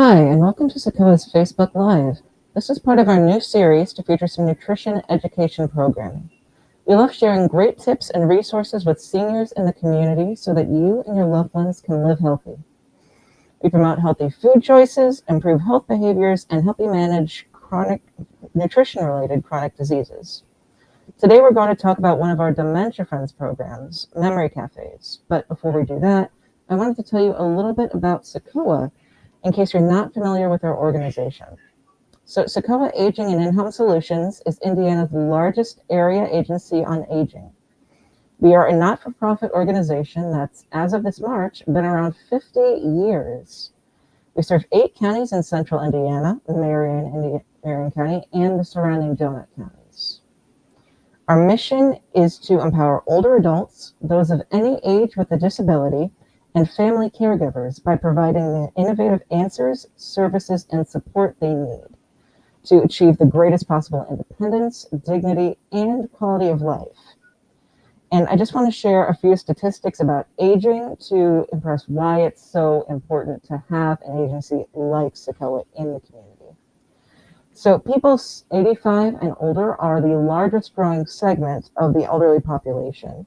Hi, and welcome to Sequoia's Facebook Live. This is part of our new series to feature some nutrition education programming. We love sharing great tips and resources with seniors in the community so that you and your loved ones can live healthy. We promote healthy food choices, improve health behaviors, and help you manage nutrition-related chronic diseases. Today we're going to talk about one of our Dementia Friends programs, memory cafes. But before we do that, I wanted to tell you a little bit about Sequoia in case you're not familiar with our organization. So Sequoia Aging and In-Home Solutions is Indiana's largest area agency on aging. We are a not-for-profit organization that's, as of this March, been around 50 years. We serve 8 counties in central Indiana, Marion County, and the surrounding donut counties. Our mission is to empower older adults, those of any age with a disability, and family caregivers by providing the innovative answers, services, and support they need to achieve the greatest possible independence, dignity, and quality of life. And I just want to share a few statistics about aging to impress why it's so important to have an agency like Sequoia in the community. So people 85 and older are the largest growing segment of the elderly population.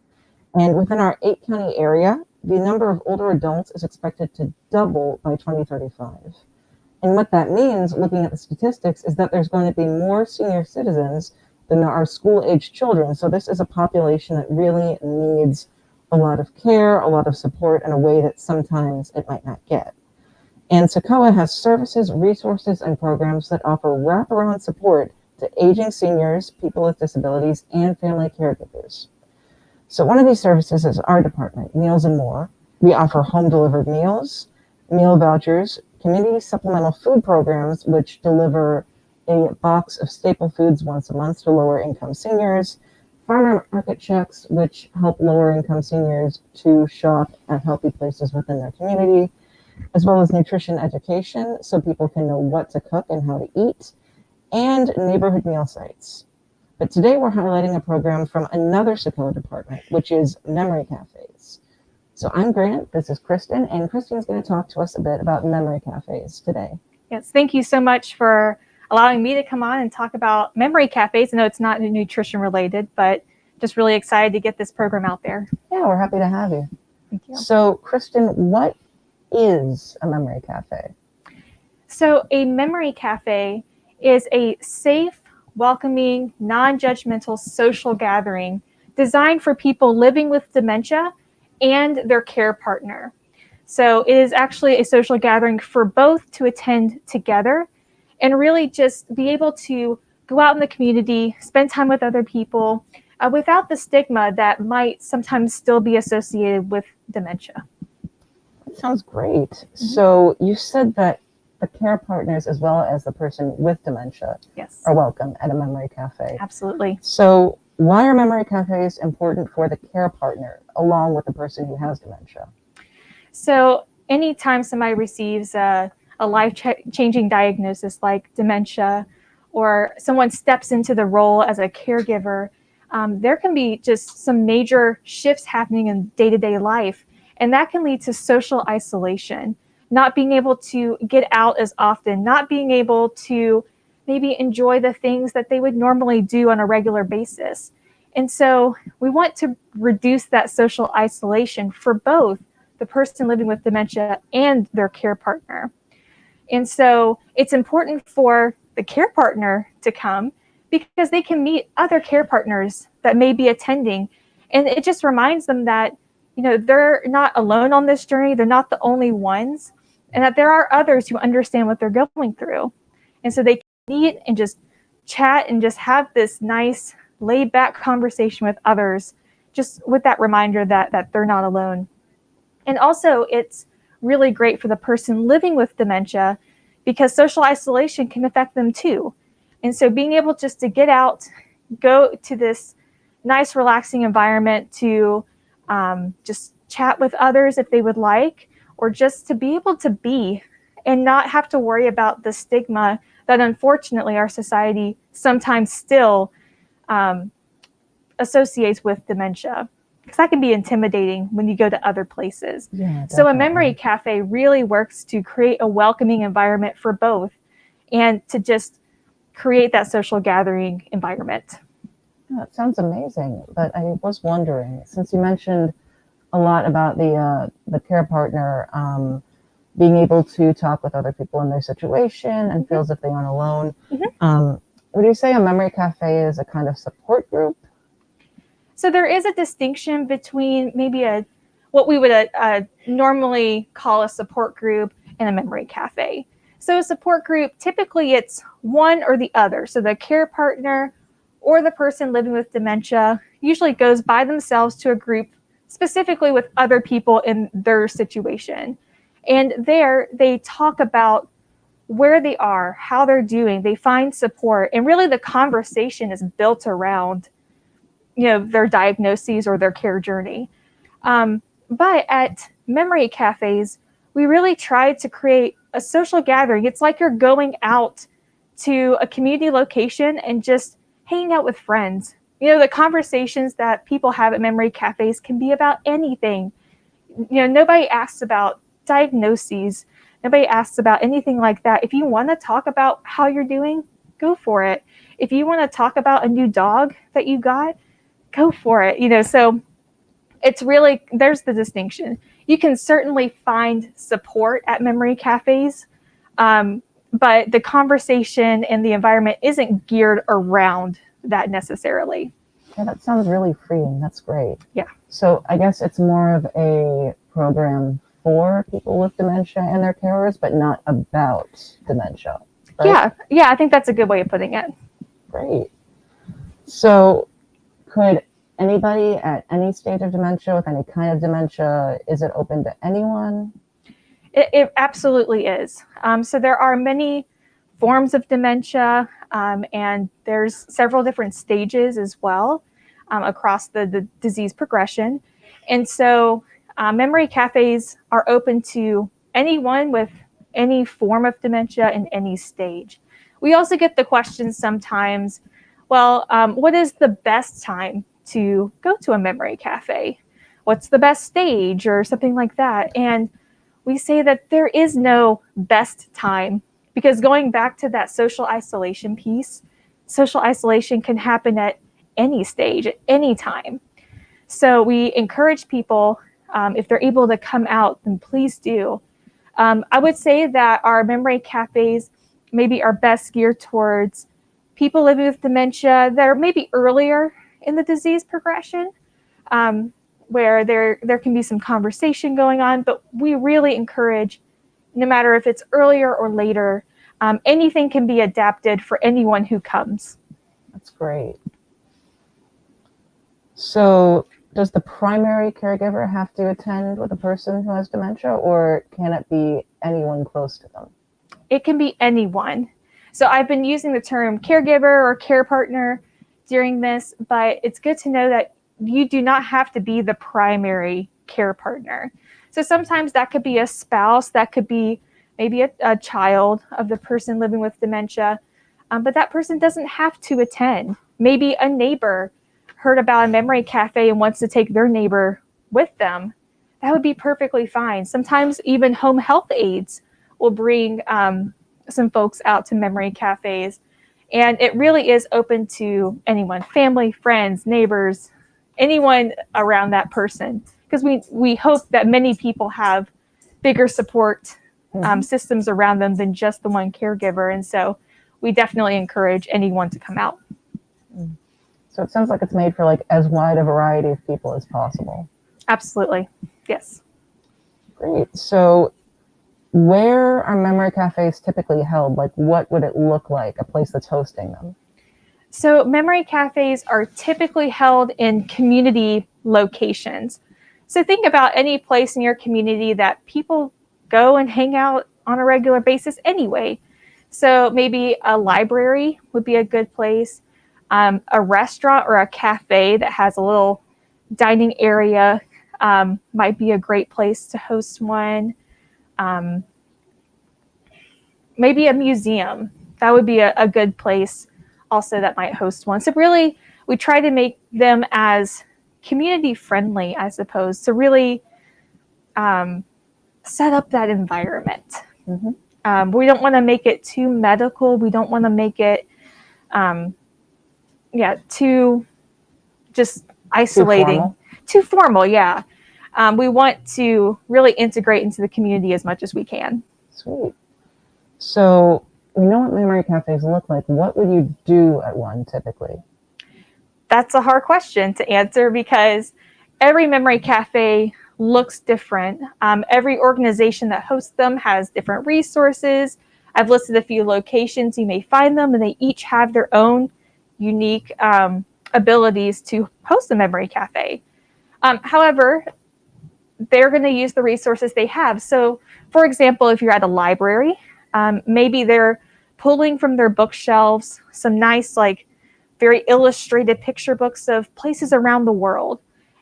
And within our 8-county area, the number of older adults is expected to double by 2035. And what that means, looking at the statistics, is that there's going to be more senior citizens than there are school-age children. So this is a population that really needs a lot of care, a lot of support in a way that sometimes it might not get. And Sequoia has services, resources, and programs that offer wraparound support to aging seniors, people with disabilities, and family caregivers. So one of these services is our department, Meals and More. We offer home-delivered meals, meal vouchers, community supplemental food programs, which deliver a box of staple foods once a month to lower-income seniors, farmer market checks, which help lower-income seniors to shop at healthy places within their community, as well as nutrition education so people can know what to cook and how to eat, and neighborhood meal sites. But today we're highlighting a program from another Sequoia department, which is memory cafes. So I'm Grant, this is Kristen, and Kristen's going to talk to us a bit about memory cafes today. Yes, thank you so much for allowing me to come on and talk about memory cafes. I know it's not nutrition related, but just really excited to get this program out there. Yeah, we're happy to have you. Thank you. So Kristen, what is a memory cafe? So a memory cafe is a safe, welcoming, non-judgmental social gathering designed for people living with dementia and their care partner. So it is actually a social gathering for both to attend together and really just be able to go out in the community, spend time with other people without the stigma that might sometimes still be associated with dementia. That sounds great. Mm-hmm. So you said that the care partners as well as the person with dementia are welcome at a memory cafe. Absolutely. So why are memory cafes important for the care partner along with the person who has dementia? So anytime somebody receives a life-changing diagnosis like dementia, or someone steps into the role as a caregiver, there can be just some major shifts happening in day-to-day life. And that can lead to social isolation, not being able to get out as often, not being able to maybe enjoy the things that they would normally do on a regular basis. And so we want to reduce that social isolation for both the person living with dementia and their care partner. And so it's important for the care partner to come because they can meet other care partners that may be attending. And it just reminds them that, you know, they're not alone on this journey. They're not the only ones, and that there are others who understand what they're going through. And so they can meet and just chat and just have this nice laid back conversation with others, just with that reminder that they're not alone. And also it's really great for the person living with dementia because social isolation can affect them too. And so being able just to get out, go to this nice relaxing environment to just chat with others if they would like, or just to be able to be and not have to worry about the stigma that unfortunately our society sometimes still associates with dementia. because that can be intimidating when you go to other places. Yeah, So a definitely. memory cafe really works to create a welcoming environment for both and to just create that social gathering environment. Yeah, it sounds amazing. But I was wondering, since you mentioned a lot about the care partner being able to talk with other people in their situation and feel as if they aren't alone, would you say a memory cafe is a kind of support group? So there is a distinction between maybe what we would normally call a support group and a memory cafe. So a support group, typically it's one or the other. So the care partner or the person living with dementia usually goes by themselves to a group specifically with other people in their situation. And there they talk about where they are, how they're doing, they find support, and really the conversation is built around their diagnoses or their care journey. But at memory cafes, we really try to create a social gathering. It's like you're going out to a community location and just hanging out with friends. The conversations that people have at memory cafes can be about anything. Nobody asks about diagnoses. Nobody asks about anything like that. If you want to talk about how you're doing, go for it. If you want to talk about a new dog that you got, go for it. So it's really, there's the distinction. You can certainly find support at memory cafes, but the conversation and the environment isn't geared around that necessarily. Yeah, that sounds really freeing. That's great. Yeah. So I guess it's more of a program for people with dementia and their carers, but not about dementia. Right? Yeah, I think that's a good way of putting it. Great. So could anybody at any stage of dementia with any kind of dementia, is it open to anyone? It absolutely is. So there are many forms of dementia, and there's several different stages as well across the disease progression. And so memory cafes are open to anyone with any form of dementia in any stage. We also get the question sometimes, well, what is the best time to go to a memory cafe? What's the best stage or something like that? And we say that there is no best time, because going back to that social isolation piece, social isolation can happen at any stage, at any time. So we encourage people, if they're able to come out, then please do. I would say that our memory cafes maybe are best geared towards people living with dementia that are maybe earlier in the disease progression, where there can be some conversation going on, but we really encourage, no matter if it's earlier or later, anything can be adapted for anyone who comes. That's great. So does the primary caregiver have to attend with a person who has dementia, or can it be anyone close to them? It can be anyone. So I've been using the term caregiver or care partner during this, but it's good to know that you do not have to be the primary care partner. So sometimes that could be a spouse, that could be maybe a child of the person living with dementia, but that person doesn't have to attend. Maybe a neighbor heard about a memory cafe and wants to take their neighbor with them. That would be perfectly fine. Sometimes even home health aides will bring some folks out to memory cafes. And it really is open to anyone, family, friends, neighbors, anyone around that person. Because we hope that many people have bigger support systems around them than just the one caregiver. And so we definitely encourage anyone to come out. So it sounds like it's made for like as wide a variety of people as possible. Absolutely. Yes. Great. So where are memory cafes typically held? Like, what would it look like, a place that's hosting them? So memory cafes are typically held in community locations. So think about any place in your community that people go and hang out on a regular basis anyway. So maybe a library would be a good place. A restaurant or a cafe that has a little dining area might be a great place to host one. Maybe a museum. That would be a good place also that might host one. So really, we try to make them as community friendly, I suppose, to really set up that environment. We don't want to make it too medical. We don't want to make it, too just isolating, too formal. Yeah. We want to really integrate into the community as much as we can. Sweet. So we know what memory cafes look like. What would you do at one typically? That's a hard question to answer because every memory cafe looks different. Every organization that hosts them has different resources. I've listed a few locations you may find them, and they each have their own unique abilities to host a memory cafe. However, they're going to use the resources they have. So, for example, if you're at a library, maybe they're pulling from their bookshelves some nice, like, very illustrated picture books of places around the world.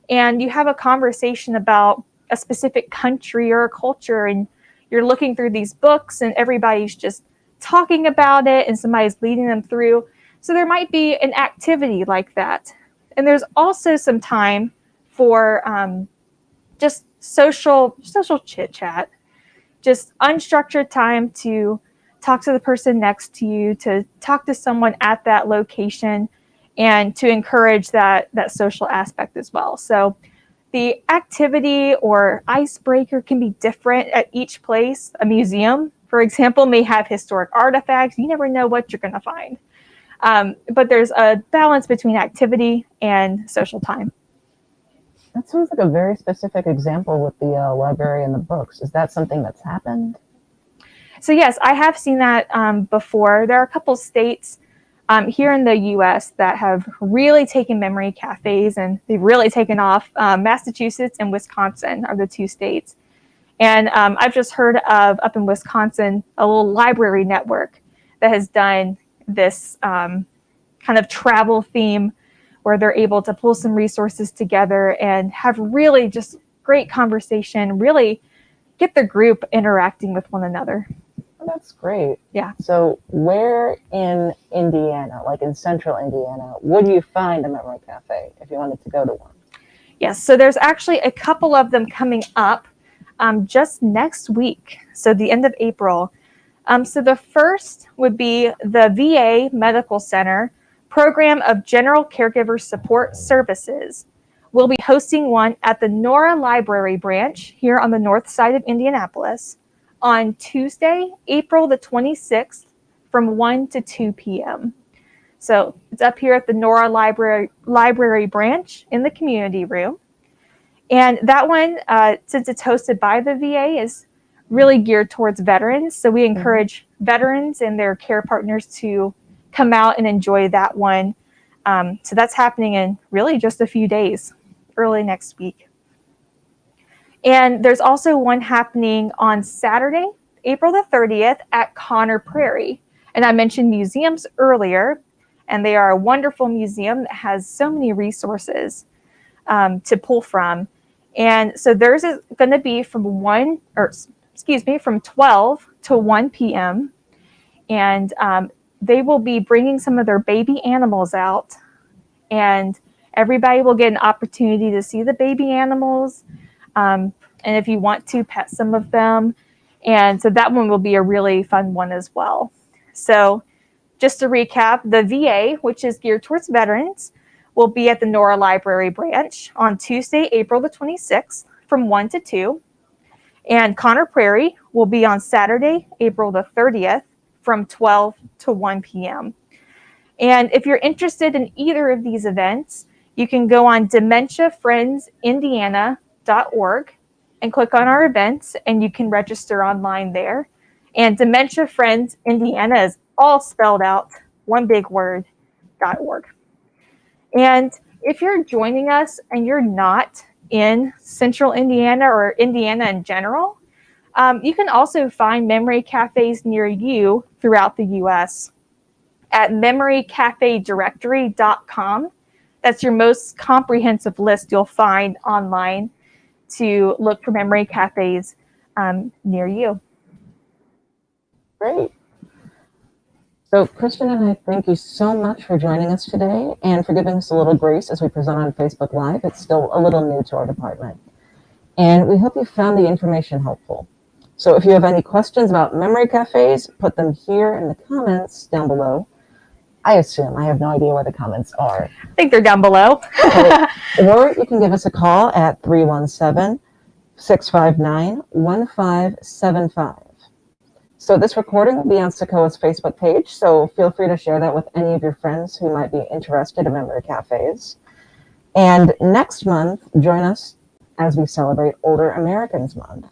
And you have a conversation about a specific country or a culture, and you're looking through these books and everybody's just talking about it and somebody's leading them through. So there might be an activity like that. And there's also some time for just social chit chat, just unstructured time to talk to the person next to you, to talk to someone at that location, and to encourage that social aspect as well. So the activity or icebreaker can be different at each place. A museum, for example, may have historic artifacts. You never know what you're going to find. But there's a balance between activity and social time. That sounds like a very specific example with the library and the books. Is that something that's happened? So yes, I have seen that before. There are a couple states here in the U.S. that have really taken memory cafes, and they've really taken off. Massachusetts and Wisconsin are the two states. And I've just heard of, up in Wisconsin, a little library network that has done this kind of travel theme where they're able to pull some resources together and have really just great conversation, really get the group interacting with one another. Oh, that's great. Yeah. So where in Indiana, like in central Indiana, would you find a memory cafe if you wanted to go to one? Yes, so there's actually a couple of them coming up just next week, so the end of April. So the first would be the VA Medical Center Program of General Caregiver Support Services. We'll be hosting one at the Nora Library branch here on the north side of Indianapolis on Tuesday, April the 26th from 1 to 2 p.m. So it's up here at the Nora Library branch in the community room. And that one, since it's hosted by the VA, is really geared towards veterans. So we encourage veterans and their care partners to come out and enjoy that one. So that's happening in really just a few days, early next week. And there's also one happening on Saturday, April the 30th at Connor Prairie. And I mentioned museums earlier, and they are a wonderful museum that has so many resources to pull from. And so theirs is going to be from 12 to 1 p.m. And they will be bringing some of their baby animals out, and everybody will get an opportunity to see the baby animals. And if you want to, pet some of them. And so that one will be a really fun one as well. So just to recap, the VA, which is geared towards veterans, will be at the Nora Library branch on Tuesday, April the 26th from 1 to 2. And Connor Prairie will be on Saturday, April the 30th from 12 to 1 p.m. And if you're interested in either of these events, you can go on dementiafriendsindiana.org and click on our events, and you can register online there. And Dementia Friends Indiana is all spelled out, one big word, .org. And if you're joining us and you're not in central Indiana or Indiana in general, you can also find memory cafes near you throughout the U.S. at memorycafedirectory.com. That's your most comprehensive list you'll find online to look for memory cafes near you. Great. So, Kristen and I thank you so much for joining us today and for giving us a little grace as we present on Facebook Live. It's still a little new to our department. And we hope you found the information helpful. So if you have any questions about memory cafes, put them here in the comments down below. I assume, I have no idea where the comments are. I think they're down below. Or you can give us a call at 317-659-1575. So this recording will be on Sequoia's Facebook page, so feel free to share that with any of your friends who might be interested in memory cafes. And next month, join us as we celebrate Older Americans Month.